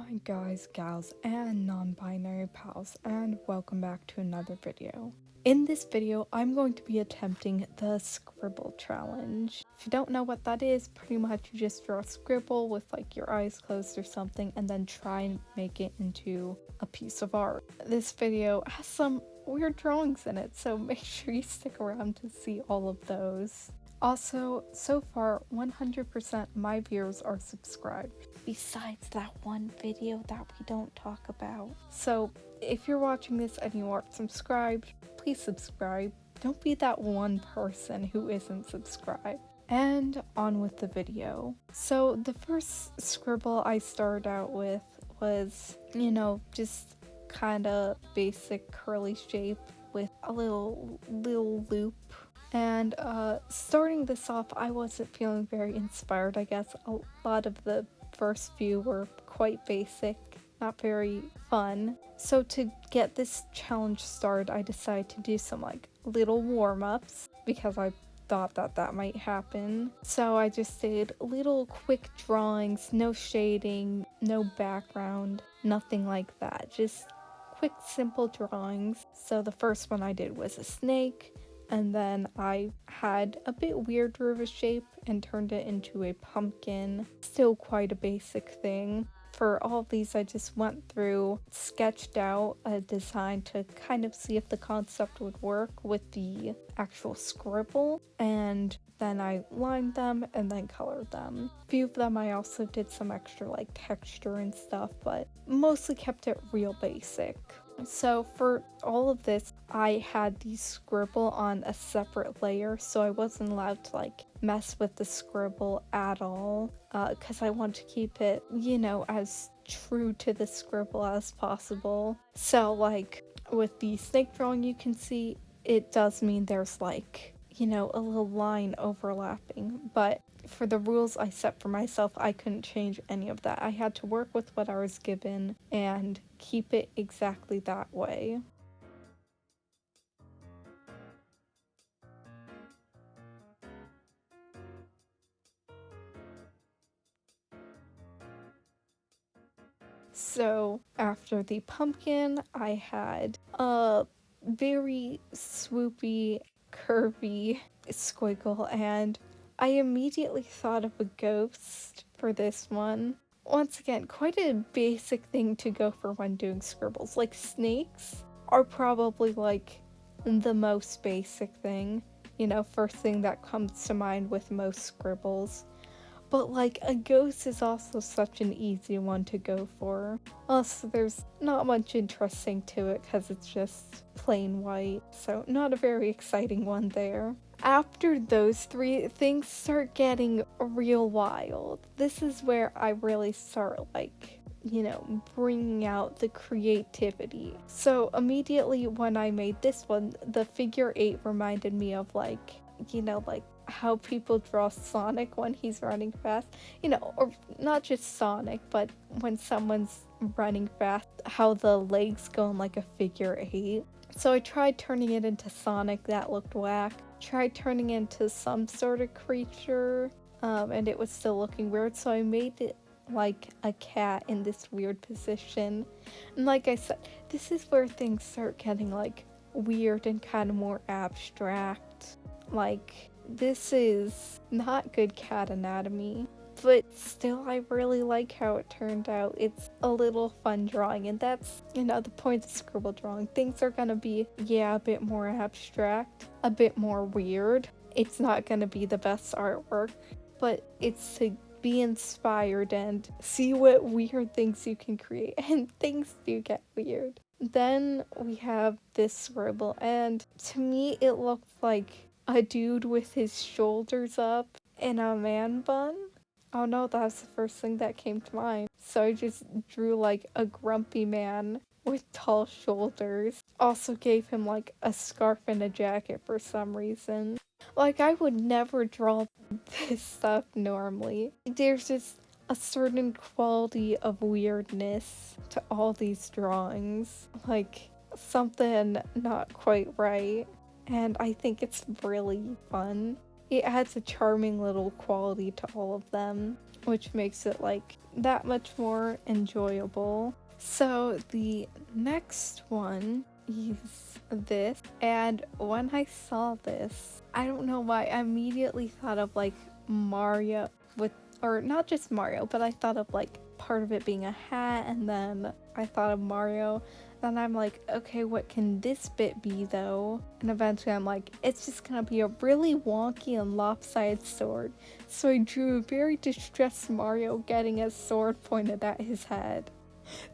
Hi guys, gals, and non-binary pals, and welcome back to another video. In this video, I'm going to be attempting the Scribble challenge. If you don't know what that is, pretty much you just draw a scribble with like your eyes closed or something and then try and make it into a piece of art. This video has some weird drawings in it, so make sure you stick around to see all of those. Also, so far, 100% my viewers are subscribed, besides that one video that we don't talk about. So, if you're watching this and you aren't subscribed, please subscribe. Don't be that one person who isn't subscribed. And on with the video. So, the first scribble I started out with was, just kinda basic curly shape with a little loop. And starting this off, I wasn't feeling very inspired, I guess. A lot of the first few were quite basic, not very fun. So to get this challenge started, I decided to do some like little warm-ups because I thought that might happen. So I just did little quick drawings, no shading, no background, nothing like that. Just quick, simple drawings. So the first one I did was a snake. And then I had a bit weirder of a shape and turned it into a pumpkin. Still quite a basic thing. For all of these, I just went through, sketched out a design to kind of see if the concept would work with the actual scribble. And then I lined them and then colored them. A few of them I also did some extra like texture and stuff, but mostly kept it real basic. So for all of this, I had the scribble on a separate layer, so I wasn't allowed to like mess with the scribble at all, because I want to keep it, as true to the scribble as possible. So like with the snake drawing, you can see it does mean there's like, a little line overlapping, but for the rules I set for myself, I couldn't change any of that. I had to work with what I was given and keep it exactly that way. So after the pumpkin, I had a very swoopy, curvy squiggle, and I immediately thought of a ghost for this one. Once again, quite a basic thing to go for when doing scribbles. Like, snakes are probably like the most basic thing, first thing that comes to mind with most scribbles. But like a ghost is also such an easy one to go for. Also, there's not much interesting to it because it's just plain white, so not a very exciting one there. After those three, things start getting real wild. This is where I really start like, bringing out the creativity. So immediately when I made this one, the figure 8 reminded me of like how people draw Sonic when he's running fast, or not just Sonic, but when someone's running fast, how the legs go in like a figure 8. So I tried turning it into Sonic, that looked whack. Tried turning it into some sort of creature, and it was still looking weird, so I made it like a cat in this weird position. And like I said, this is where things start getting like weird and kind of more abstract. Like, this is not good cat anatomy, but still I really like how it turned out. It's a little fun drawing, and that's, the point of scribble drawing. Things are gonna be, a bit more abstract, a bit more weird. It's not gonna be the best artwork, but it's to be inspired and see what weird things you can create, and things do get weird. Then we have this scribble, and to me it looked like a dude with his shoulders up in a man bun. Oh no, that was the first thing that came to mind. So I just drew like a grumpy man with tall shoulders. Also gave him like a scarf and a jacket for some reason. Like, I would never draw this stuff normally. There's just a certain quality of weirdness to all these drawings. Like, something not quite right. And I think it's really fun. It adds a charming little quality to all of them. which makes it like that much more enjoyable. So the next one is this, and when I saw this, I don't know why, I immediately thought of like Mario with, or not just Mario, but I thought of like part of it being a hat, and then I thought of Mario. Then I'm like, okay, what can this bit be though? And eventually I'm like, it's just gonna be a really wonky and lopsided sword. So I drew a very distressed Mario getting a sword pointed at his head.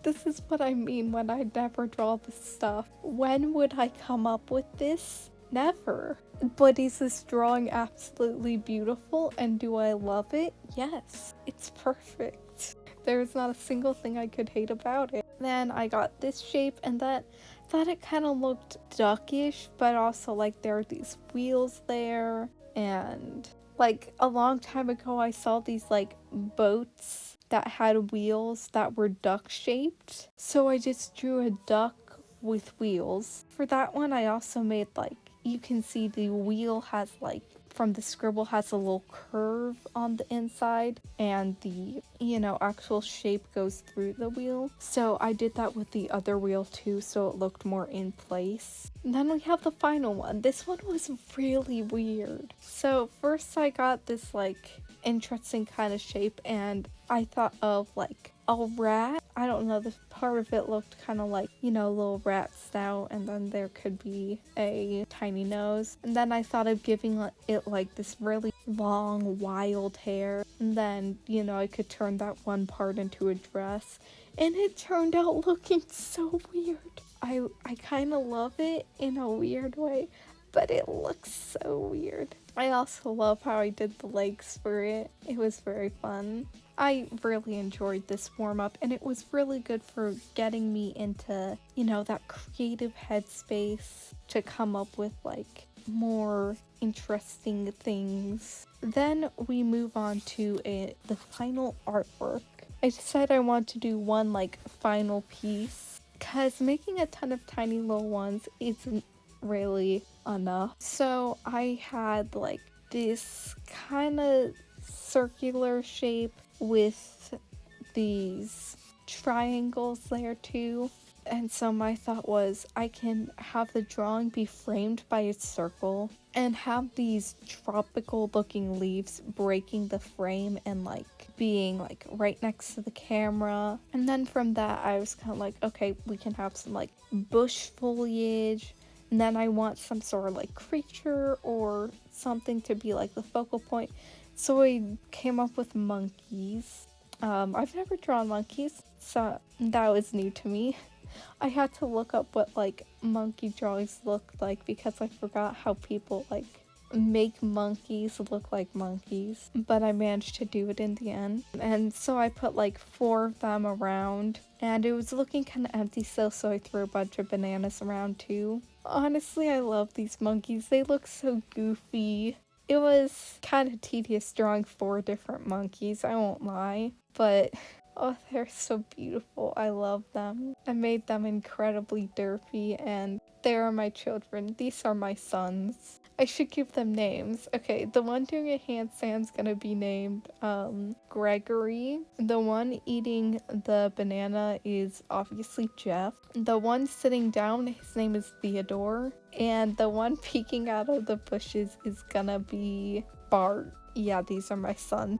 This is what I mean when I never draw this stuff. When would I come up with this? Never. But is this drawing absolutely beautiful, and do I love it? Yes, it's perfect. There's not a single thing I could hate about it. Then I got this shape, and that thought it kind of looked duckish, but also like there are these wheels there, and like a long time ago I saw these like boats that had wheels that were duck shaped, so I just drew a duck with wheels. For that one I also made like, you can see the wheel has like, from the scribble, has a little curve on the inside, and the, you know, actual shape goes through the wheel. So I did that with the other wheel too, so it looked more in place. And then we have the final one. This one was really weird. So first I got this like interesting kind of shape, and I thought of like a rat. I don't know, the part of it looked kind of like, you know, little rat snout, and then there could be a tiny nose. And then I thought of giving it like this really long wild hair, and then, you know, I could turn that one part into a dress, and it turned out looking so weird. I kind of love it in a weird way, but it looks so weird. I also love how I did the legs for it. It was very fun. I really enjoyed this warm-up, and it was really good for getting me into, you know, that creative headspace to come up with like more interesting things. Then we move on to the final artwork. I decided I want to do one like final piece, because making a ton of tiny little ones isn't really enough. So I had like this kind of circular shape with these triangles there too. And so my thought was, I can have the drawing be framed by a circle and have these tropical looking leaves breaking the frame and like being like right next to the camera. And then from that I was kind of like, okay, we can have some like bush foliage, and then I want some sort of like creature or something to be like the focal point. So I came up with monkeys. I've never drawn monkeys, so that was new to me. I had to look up what like monkey drawings looked like, because I forgot how people like make monkeys look like monkeys, but I managed to do it in the end. And so I put like 4 of them around, and it was looking kind of empty still, so I threw a bunch of bananas around too. Honestly, I love these monkeys. They look so goofy. It was kind of tedious drawing 4 different monkeys, I won't lie, but oh, they're so beautiful. I love them. I made them incredibly derpy, and they are my children. These are my sons. I should give them names. Okay, the one doing a handstand's gonna be named Gregory. The one eating the banana is obviously Jeff. The one sitting down, his name is Theodore. And the one peeking out of the bushes is gonna be Bart. Yeah, these are my sons.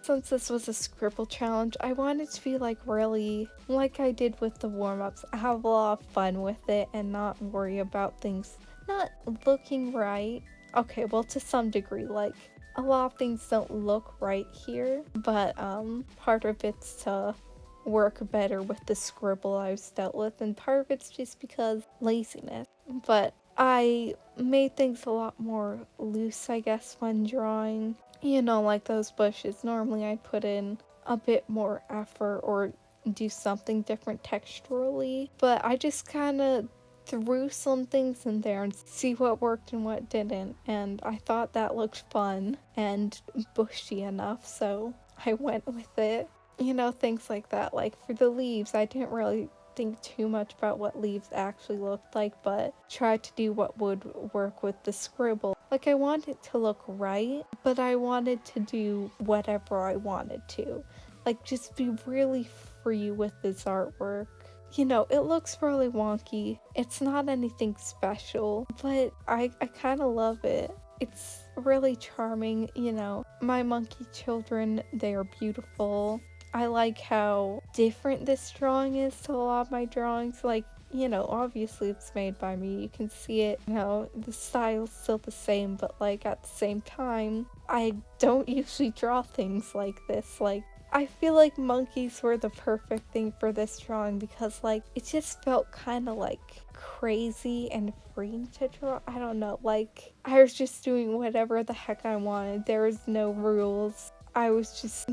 Since this was a scribble challenge, I wanted to be like really like I did with the warm-ups, have a lot of fun with it and not worry about things not looking right. Okay, well, to some degree, like a lot of things don't look right here, but part of it's to work better with the scribble I was dealt with, and part of it's just because laziness. But I made things a lot more loose, I guess, when drawing. You know, like those bushes, normally I'd put in a bit more effort or do something different texturally, but I just kind of threw some things in there and see what worked and what didn't, and I thought that looked fun and bushy enough, so I went with it. things like that. Like for the leaves, I didn't really think too much about what leaves actually looked like, but tried to do what would work with the scribble. Like I wanted it to look right, but I wanted to do whatever I wanted to. Like just be really free with this artwork. It looks really wonky. It's not anything special, but I kind of love it. It's really charming, My monkey children, they are beautiful. I like how different this drawing is to a lot of my drawings. Like, obviously it's made by me. You can see it, the style's still the same, but like at the same time, I don't usually draw things like this. Like, I feel like monkeys were the perfect thing for this drawing because like it just felt kind of like crazy and freeing to draw. I don't know, like I was just doing whatever the heck I wanted. There was no rules. I was just,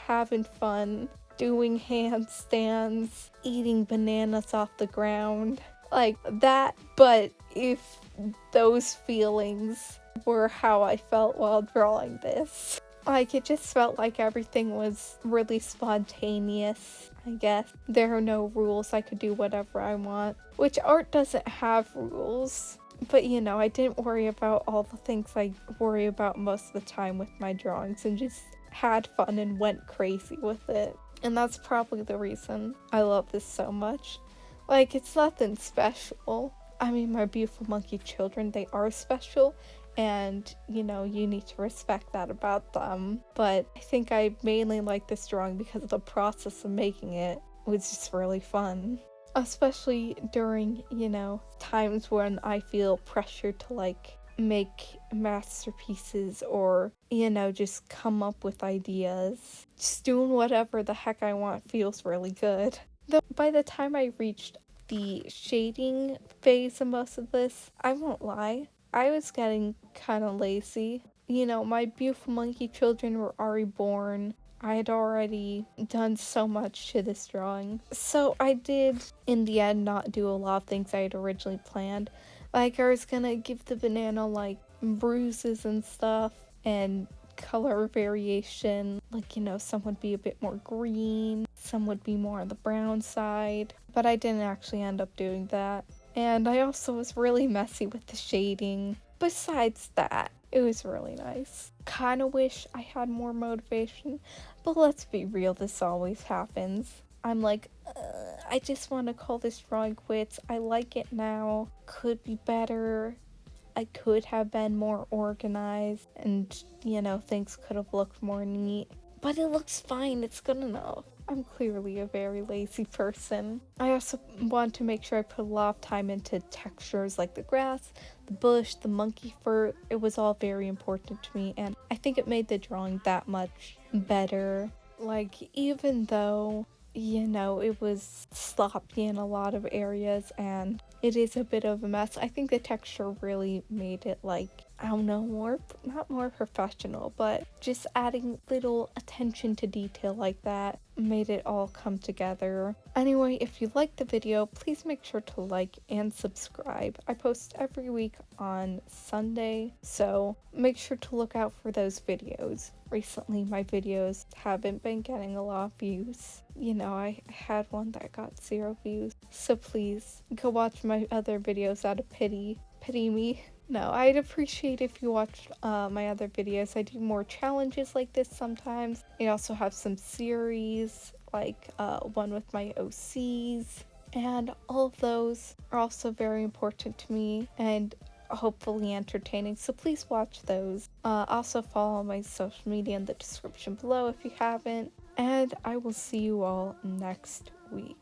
having fun, doing handstands, eating bananas off the ground, like that. But if those feelings were how I felt while drawing this. Like, it just felt like everything was really spontaneous, I guess. There are no rules, I could do whatever I want. Which art doesn't have rules. But I didn't worry about all the things I worry about most of the time with my drawings and just had fun and went crazy with it. And that's probably the reason I love this so much. Like, it's nothing special. I mean, my beautiful monkey children, they are special. And, you need to respect that about them. But I think I mainly like this drawing because the process of making it was just really fun. Especially during, times when I feel pressured to, like, make masterpieces or, just come up with ideas. Just doing whatever the heck I want feels really good. Though by the time I reached the shading phase of most of this, I won't lie, I was getting kind of lazy. My beautiful monkey children were already born. I had already done so much to this drawing. So I did, in the end, not do a lot of things I had originally planned. Like, I was gonna give the banana, like, bruises and stuff, and color variation. Like, some would be a bit more green, some would be more on the brown side. But I didn't actually end up doing that. And I also was really messy with the shading. Besides that, it was really nice. Kinda wish I had more motivation, but let's be real, this always happens. I'm like, I just want to call this drawing quits. I like it now. Could be better. I could have been more organized and, things could have looked more neat. But it looks fine, it's good enough. I'm clearly a very lazy person. I also want to make sure I put a lot of time into textures like the grass, the bush, the monkey fur. It was all very important to me, and I think it made the drawing that much better. Like, even though, it was sloppy in a lot of areas and it is a bit of a mess, I think the texture really made it, like, I don't know, not more professional, but just adding little attention to detail like that made it all come together. Anyway, if you liked the video, please make sure to like and subscribe. I post every week on Sunday, so make sure to look out for those videos. Recently, my videos haven't been getting a lot of views. I had one that got 0 views, so please go watch my other videos out of pity. Pity me. No, I'd appreciate if you watched my other videos. I do more challenges like this sometimes. I also have some series, like one with my OCs, and all of those are also very important to me and hopefully entertaining, so please watch those. Also follow my social media in the description below if you haven't, and I will see you all next week.